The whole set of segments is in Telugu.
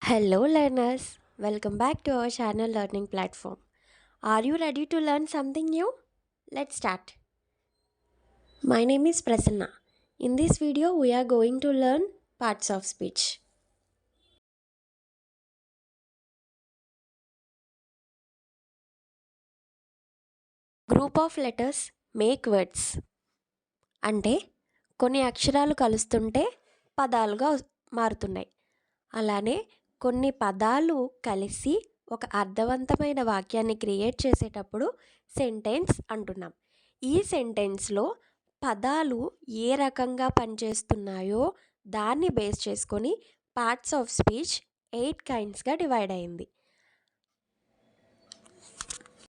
Hello, learners. Welcome back to our channel learning platform. Are you ready to learn something new? Let's start. My name is Prasanna. In this video, we are going to learn parts of speech. Group of letters make words. అంటే కొన్ని అక్షరాలు కలుస్తుంటే పదాలుగా మారుతున్నాయి. అలానే కొన్ని పదాలు కలిసి ఒక అర్థవంతమైన వాక్యాన్ని క్రియేట్ చేసేటప్పుడు సెంటెన్స్ అంటున్నాం. ఈ సెంటెన్స్లో పదాలు ఏ రకంగా పనిచేస్తున్నాయో దాన్ని బేస్ చేసుకొని పార్ట్స్ ఆఫ్ స్పీచ్ 8 కైండ్స్గా డివైడ్ అయింది.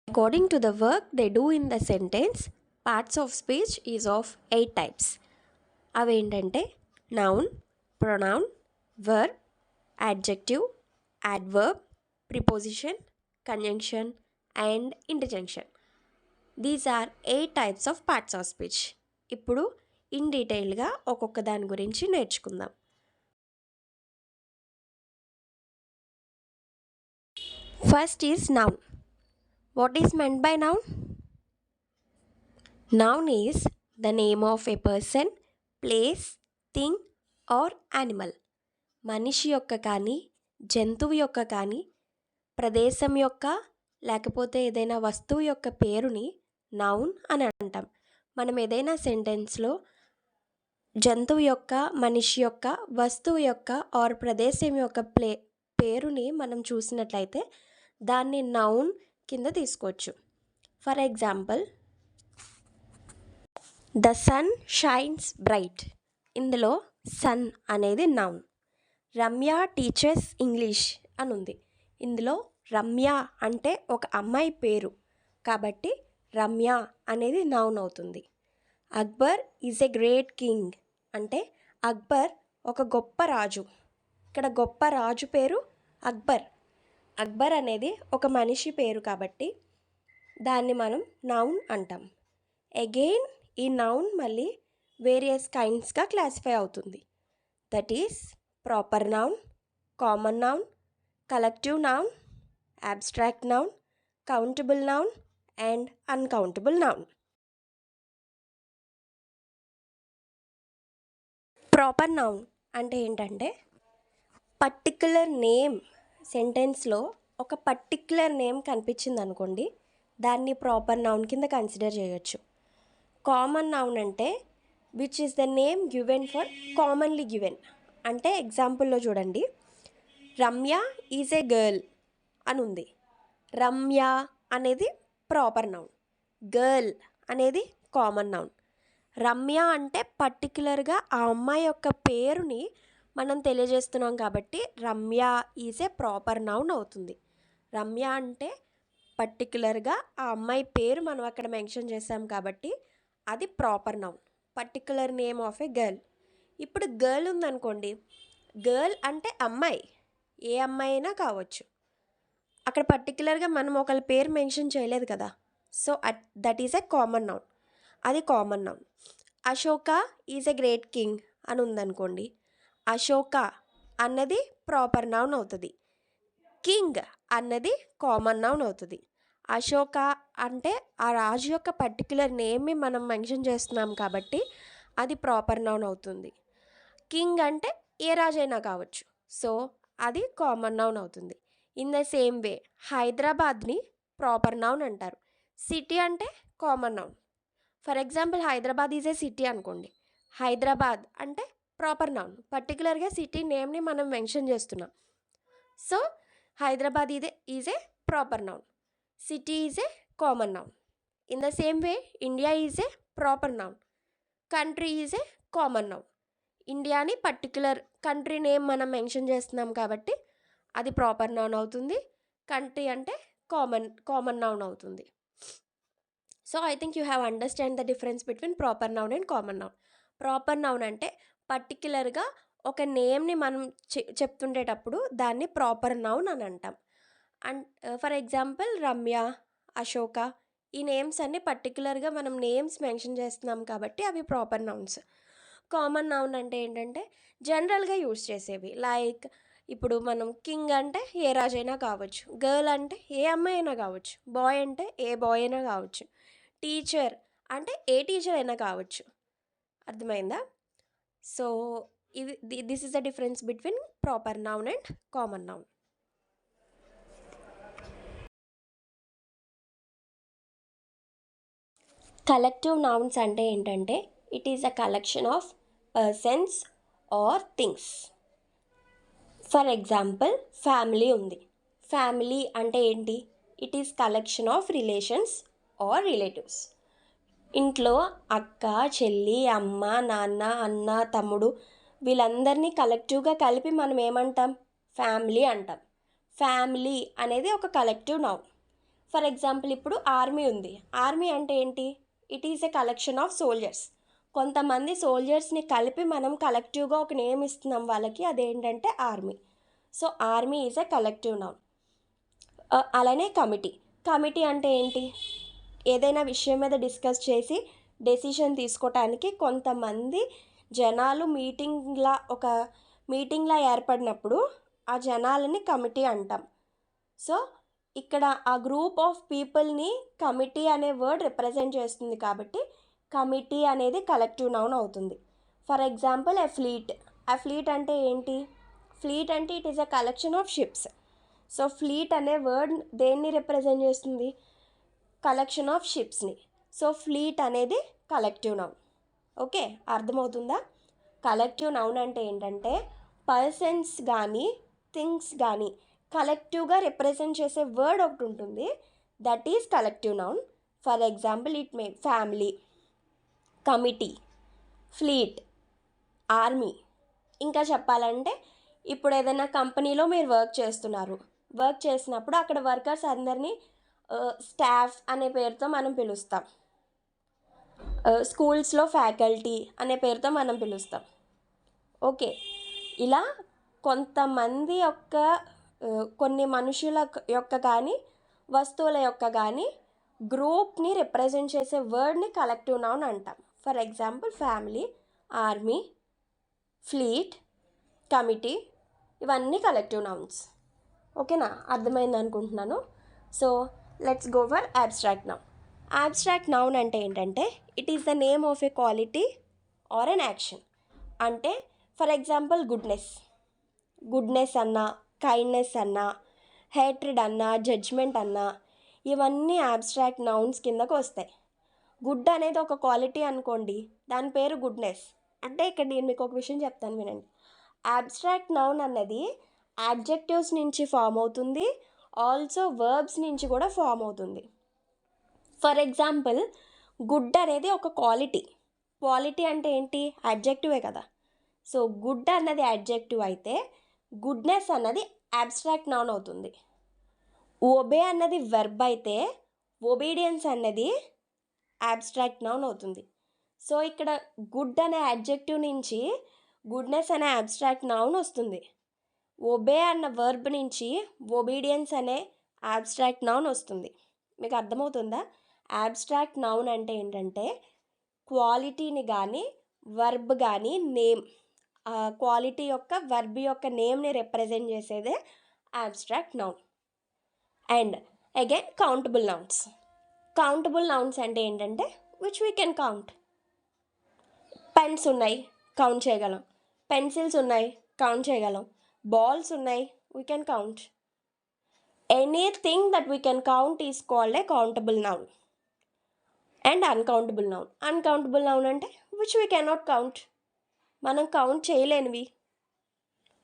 According to the work they do in the sentence, parts of speech is of 8 types. అవేంటంటే noun, pronoun, verb, adjective, adverb, preposition, conjunction and interjection. These are 8 types of parts of speech. ఇప్పుడు ఇన్ డీటెయిల్గా ఒక్కొక్క దాని గురించి నేర్చుకుందాం. First is noun. What is meant by noun? Noun is the name of a person, place, thing or animal. మనిషి యొక్క కానీ, జంతువు యొక్క కానీ, ప్రదేశం యొక్క లేకపోతే ఏదైనా వస్తువు యొక్క పేరుని నౌన్ అని అంటాం. మనం ఏదైనా సెంటెన్స్లో జంతువు యొక్క, మనిషి యొక్క, వస్తువు యొక్క ఆర్ ప్రదేశం యొక్క పేరుని మనం చూసినట్లయితే దాన్ని నౌన్ కింద తీసుకోవచ్చు. For example, the sun shines bright. ఇందులో సన్ అనేది నౌన్. రమ్య టీచర్స్ ఇంగ్లీష్ అని ఉంది. ఇందులో రమ్య అంటే ఒక అమ్మాయి పేరు కాబట్టి రమ్య అనేది నౌన్ అవుతుంది. Akbar is a great king అంటే అక్బర్ ఒక గొప్ప రాజు. ఇక్కడ గొప్ప రాజు పేరు అక్బర్. అక్బర్ అనేది ఒక మనిషి పేరు కాబట్టి దాన్ని మనం నౌన్ అంటాం. అగైన్ ఈ నౌన్ మళ్ళీ వేరియస్ కైండ్స్గా క్లాసిఫై అవుతుంది. That is proper noun, common noun, collective noun, abstract noun, countable noun and uncountable noun. Proper noun అంటే ఏంటంటే పర్టిక్యులర్ నేమ్, సెంటెన్స్లో ఒక పర్టిక్యులర్ నేమ్ కనిపించింది అనుకోండి, దాన్ని ప్రాపర్ నౌన్ కింద కన్సిడర్ చేయొచ్చు. కామన్ నౌన్ అంటే which is the name given for commonly given. అంటే ఎగ్జాంపుల్లో చూడండి, రమ్య ఈజ్ ఏ గర్ల్ అని ఉంది. రమ్య అనేది ప్రాపర్ నౌన్, గర్ల్ అనేది కామన్ నౌన్. రమ్య అంటే పర్టిక్యులర్గా ఆ అమ్మాయి యొక్క పేరుని మనం తెలియజేస్తున్నాం కాబట్టి Ramya is a proper noun అవుతుంది. రమ్య అంటే పర్టిక్యులర్గా ఆ అమ్మాయి పేరు మనం అక్కడ మెన్షన్ చేసాం కాబట్టి అది proper noun, particular name of A girl. ఇప్పుడు గర్ల్ ఉందనుకోండి, గర్ల్ అంటే అమ్మాయి, ఏ అమ్మాయి అయినా కావచ్చు. అక్కడ పర్టిక్యులర్గా మనం ఒకళ్ళ పేరు మెన్షన్ చేయలేదు కదా, so that is a common noun, అది common noun. Ashoka is a great king అని ఉందనుకోండి, అశోక అన్నది ప్రాపర్ నౌన్ అవుతుంది. కింగ్ అన్నది కామన్ నౌన్ అవుతుంది. అశోక అంటే ఆ రాజు యొక్క పర్టిక్యులర్ నేమ్ని మనం మెన్షన్ చేస్తున్నాం కాబట్టి అది ప్రాపర్ నౌన్ అవుతుంది. కింగ్ అంటే ఏ రాజైనా కావచ్చు, సో అది కామన్ నౌన్ అవుతుంది. ఇన్ ద సేమ్ వే హైదరాబాద్ని ప్రాపర్ నౌన్ అంటారు. సిటీ అంటే common noun. For example Hyderabad is a city అనుకోండి, హైదరాబాద్ అంటే ప్రాపర్ నౌన్, పర్టికులర్గా సిటీ నేమ్ని మనం మెన్షన్ చేస్తున్నాం, so Hyderabad is a proper noun. City is a common noun. In the same way India is a proper noun, country is a common noun. ఇండియాని పర్టికులర్ కంట్రీ నేమ్ మనం మెన్షన్ చేస్తున్నాం కాబట్టి అది ప్రాపర్ నౌన్ అవుతుంది. కంట్రీ అంటే కామన్ నౌన్ అవుతుంది. So I think you have understand the difference between proper noun and common noun. Proper noun అంటే పర్టిక్యులర్గా ఒక నేమ్ని మనం చెప్తుండేటప్పుడు దాన్ని ప్రాపర్ నౌన్ అని అంటాం. And for example Ramya, Ashoka ఈ నేమ్స్ అన్నీ పర్టికులర్గా మనం నేమ్స్ మెన్షన్ చేస్తున్నాం కాబట్టి అవి ప్రాపర్ నౌన్స్. కామన్ నౌన్ అంటే ఏంటంటే జనరల్గా యూస్ చేసేవి, లైక్ ఇప్పుడు మనం కింగ్ అంటే ఏ రాజైనా కావచ్చు, గర్ల్ అంటే ఏ అమ్మాయి అయినా కావచ్చు, బాయ్ అంటే ఏ బాయ్ అయినా కావచ్చు, టీచర్ అంటే ఏ టీచర్ అయినా కావచ్చు. అర్థమైందా? So this is the difference between proper noun and common noun. Collective nouns అంటే ఏంటంటే it is a collection of persons or things. For example family ఉంది. ఫ్యామిలీ అంటే ఏంటి? It is collection of relations or relatives. ఇంట్లో అక్క, చెల్లి, అమ్మ, నాన్న, అన్న, తమ్ముడు వీళ్ళందరినీ కలెక్టివ్గా కలిపి మనం ఏమంటాం? ఫ్యామిలీ అంటాం. ఫ్యామిలీ అనేది ఒక కలెక్టివ్ నౌన్. ఫర్ ఎగ్జాంపుల్ ఇప్పుడు ఆర్మీ ఉంది. ఆర్మీ అంటే ఏంటి? It is a collection of soldiers. కొంతమంది సోల్జర్స్ని కలిపి మనం కలెక్టివ్గా ఒక నేమ్ ఇస్తున్నాం వాళ్ళకి, అదేంటంటే army. So army is a collective noun. అలానే కమిటీ. కమిటీ అంటే ఏంటి? ఏదైనా విషయం మీద డిస్కస్ చేసి డెసిషన్ తీసుకోవటానికి కొంతమంది జనాలు ఒక మీటింగ్లా ఏర్పడినప్పుడు ఆ జనాలని కమిటీ అంటాం. సో ఇక్కడ ఆ గ్రూప్ ఆఫ్ పీపుల్ని కమిటీ అనే వర్డ్ రిప్రజెంట్ చేస్తుంది కాబట్టి కమిటీ అనేది కలెక్టివ్ నౌన్ అవుతుంది. ఫర్ ఎగ్జాంపుల్ ఎ ఫ్లీట్ అంటే ఏంటి? ఫ్లీట్ అంటే it is a collection of ships. So fleet అనే వర్డ్ దేన్ని రిప్రజెంట్ చేస్తుంది? కలెక్షన్ ఆఫ్ షిప్స్ని. సో ఫ్లీట్ అనేది కలెక్టివ్ నౌన్. ఓకే, అర్థమవుతుందా? కలెక్టివ్ నౌన్ అంటే ఏంటంటే పర్సన్స్ కానీ థింగ్స్ కానీ కలెక్టివ్గా రిప్రజెంట్ చేసే వర్డ్ ఒకటి ఉంటుంది, that is collective noun. For example it may family, committee, fleet, army. ఇంకా చెప్పాలంటే ఇప్పుడు ఏదైనా కంపెనీలో మీరు వర్క్ చేసినప్పుడు అక్కడ వర్కర్స్ అందరినీ స్టాఫ్ అనే పేరుతో మనం పిలుస్తాం. స్కూల్స్లో ఫ్యాకల్టీ అనే పేరుతో మనం పిలుస్తాం. ఓకే, ఇలా కొంతమంది కొన్ని మనుషుల యొక్క కానీ వస్తువుల యొక్క కానీ గ్రూప్ని రిప్రజెంట్ చేసే వర్డ్ని కలెక్టివ్ నౌన్ అంటాం. For example family, army, fleet, committee ఇవన్నీ కలెక్టివ్ నౌన్స్. ఓకేనా? అర్థమైంది అనుకుంటున్నాను. So let's go for abstract noun. Abstract noun అంటే ఏంటంటే it is the name of A quality are an action. అంటే ఫర్ ఎగ్జాంపుల్ గుడ్నెస్ అన్నా, కైండ్నెస్ అన్నా, హేట్రెడ్ అన్నా, జడ్జ్మెంట్ అన్నా ఇవన్నీ అబ్స్ట్రాక్ట్ నౌన్స్ కిందకు వస్తాయి. గుడ్ అనేది ఒక క్వాలిటీ అనుకోండి, దాని పేరు గుడ్నెస్. అంటే ఇక్కడ నేను మీకు ఒక విషయం చెప్తాను, వినండి. అబ్స్ట్రాక్ట్ నౌన్ అన్నది యాడ్జెక్టివ్స్ నుంచి ఫామ్ అవుతుంది, ఆల్సో వర్బ్స్ నుంచి కూడా ఫామ్ అవుతుంది. ఫర్ ఎగ్జాంపుల్ గుడ్ అనేది ఒక క్వాలిటీ అంటే ఏంటి? అడ్జెక్టివే కదా. సో గుడ్ అన్నది అడ్జెక్టివ్ అయితే గుడ్నెస్ అన్నది అబ్స్ట్రాక్ట్ నౌన్ అవుతుంది. ఒబే అన్నది వెర్బ్ అయితే ఒబీడియన్స్ అన్నది అబ్స్ట్రాక్ట్ నౌన్ అవుతుంది. సో ఇక్కడ గుడ్ అనే అడ్జెక్టివ్ నుంచి గుడ్నెస్ అనే అబ్స్ట్రాక్ట్ నౌన్ వస్తుంది. ఒబే అన్న వర్బ్ నుంచి ఒబీడియన్స్ అనే అబ్స్ట్రాక్ట్ నౌన్ వస్తుంది. మీకు అర్థమవుతుందా? అబ్స్ట్రాక్ట్ నౌన్ అంటే ఏంటంటే క్వాలిటీని కానీ వర్బ్ కానీ నేమ్, క్వాలిటీ యొక్క వర్బ్ యొక్క నేమ్ని రిప్రజెంట్ చేసేదే abstract noun. And again countable nouns అంటే ఏంటంటే which we can count. Pens ఉన్నాయి, కౌంట్ చేయగలం. పెన్సిల్స్ ఉన్నాయి, కౌంట్ చేయగలం. బాల్స్ ఉన్నాయి, we can count. Anything that we can count is called a countable noun. And uncountable noun అంటే విచ్ వీ కెనాట్ కౌంట్, మనం కౌంట్ చేయలేనివి.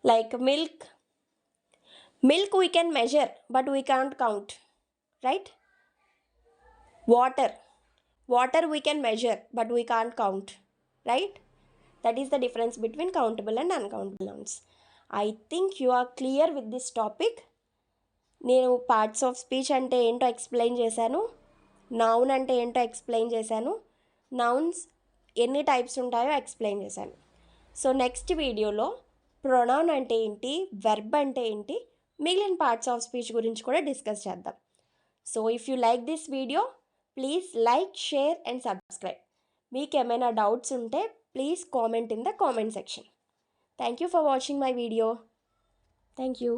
Like milk we can measure but we can't count, right? Water we can measure but we can't count, right? That is the difference between countable and uncountable nouns. I think you are clear with this topic. నేను పార్ట్స్ ఆఫ్ స్పీచ్ అంటే ఏంటో ఎక్స్ప్లెయిన్ చేశాను, నౌన్ అంటే ఏంటో ఎక్స్ప్లెయిన్ చేశాను, నౌన్స్ ఎన్ని టైప్స్ ఉంటాయో ఎక్స్ప్లెయిన్ చేశాను. సో నెక్స్ట్ వీడియోలో ప్రొనౌన్ అంటే ఏంటి, వెర్బ్ అంటే ఏంటి, మిగిలిన పార్ట్స్ ఆఫ్ స్పీచ్ గురించి కూడా డిస్కస్ చేద్దాం. So if you like this video please like, share and subscribe. మీకు ఏమైనా డౌట్స్ ఉంటే please comment in the comment section. Thank you for watching my video. Thank you.